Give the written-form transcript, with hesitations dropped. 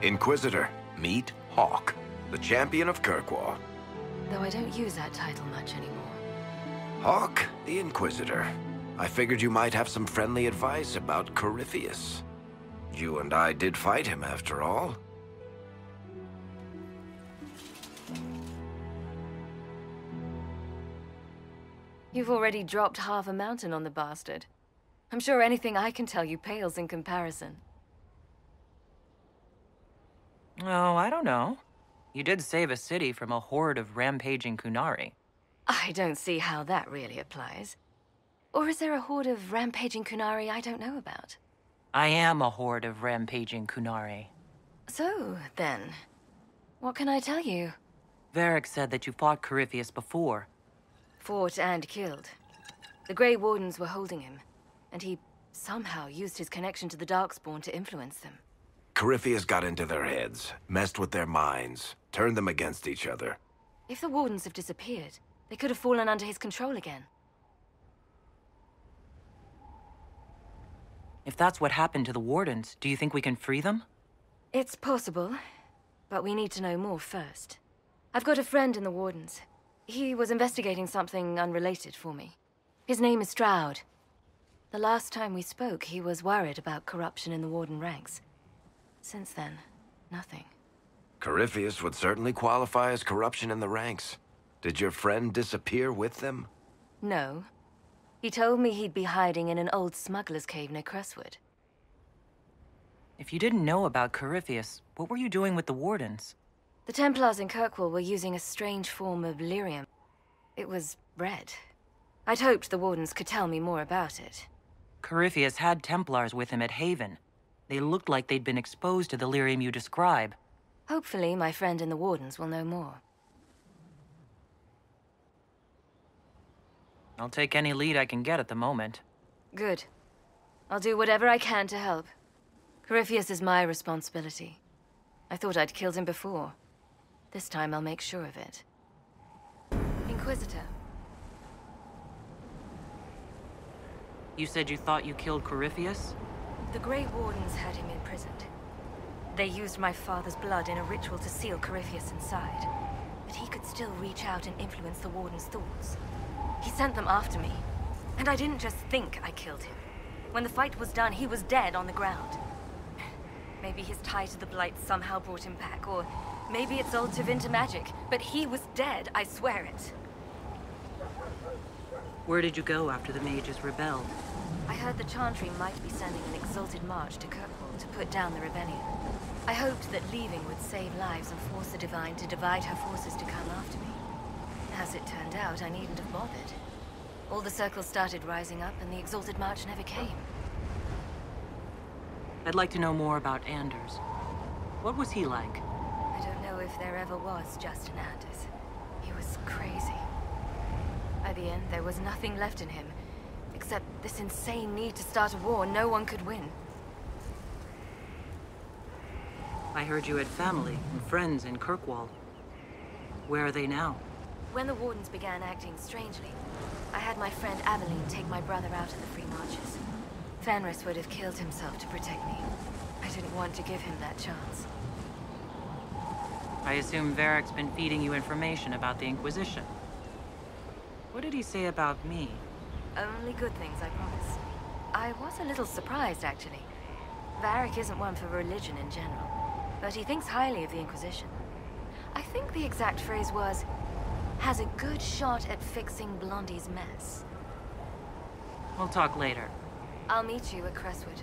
Inquisitor, meet Hawke, the champion of Kirkwall. Though I don't use that title much anymore. Hawke, the Inquisitor. I figured you might have some friendly advice about Corypheus. You and I did fight him, after all. You've already dropped half a mountain on the bastard. I'm sure anything I can tell you pales in comparison. Oh, I don't know. You did save a city from a horde of rampaging Kunari. I don't see how that really applies. Or is there a horde of rampaging Kunari I don't know about? I am a horde of rampaging Kunari. So, then, what can I tell you? Varric said that you fought Corypheus before. Fought and killed. The Grey Wardens were holding him, and he somehow used his connection to the Darkspawn to influence them. Corypheus got into their heads, messed with their minds, turned them against each other. If the Wardens have disappeared, they could have fallen under his control again. If that's what happened to the Wardens, do you think we can free them? It's possible, but we need to know more first. I've got a friend in the Wardens. He was investigating something unrelated for me. His name is Stroud. The last time we spoke, he was worried about corruption in the Warden ranks. Since then, nothing. Corypheus would certainly qualify as corruption in the ranks. Did your friend disappear with them? No. He told me he'd be hiding in an old smuggler's cave near Crestwood. If you didn't know about Corypheus, what were you doing with the Wardens? The Templars in Kirkwall were using a strange form of lyrium. It was red. I'd hoped the Wardens could tell me more about it. Corypheus had Templars with him at Haven. They looked like they'd been exposed to the lyrium you describe. Hopefully, my friend in the Wardens will know more. I'll take any lead I can get at the moment. Good. I'll do whatever I can to help. Corypheus is my responsibility. I thought I'd killed him before. This time I'll make sure of it. Inquisitor. You said you thought you killed Corypheus? The Grey Wardens had him imprisoned. They used my father's blood in a ritual to seal Corypheus inside. But he could still reach out and influence the Warden's thoughts. He sent them after me. And I didn't just think I killed him. When the fight was done, he was dead on the ground. Maybe his tie to the Blight somehow brought him back, or maybe it's old Tevinter magic, but he was dead, I swear it. Where did you go after the mages rebelled? I heard the Chantry might be sending an exalted march to Kirkwall to put down the rebellion. I hoped that leaving would save lives and force the Divine to divide her forces to come after me. As it turned out, I needn't have bothered. All the circles started rising up, and the exalted march never came. I'd like to know more about Anders. What was he like? I don't know if there ever was just an Anders. He was crazy. By the end, there was nothing left in him, except this insane need to start a war no one could win. I heard you had family and friends in Kirkwall. Where are they now? When the Wardens began acting strangely, I had my friend Aveline take my brother out of the Free Marches. Fenris would have killed himself to protect me. I didn't want to give him that chance. I assume Varric's been feeding you information about the Inquisition. What did he say about me? Only good things, I promise. I was a little surprised, actually. Varric isn't one for religion in general, but he thinks highly of the Inquisition. I think the exact phrase was, has a good shot at fixing Blondie's mess. We'll talk later. I'll meet you at Crestwood.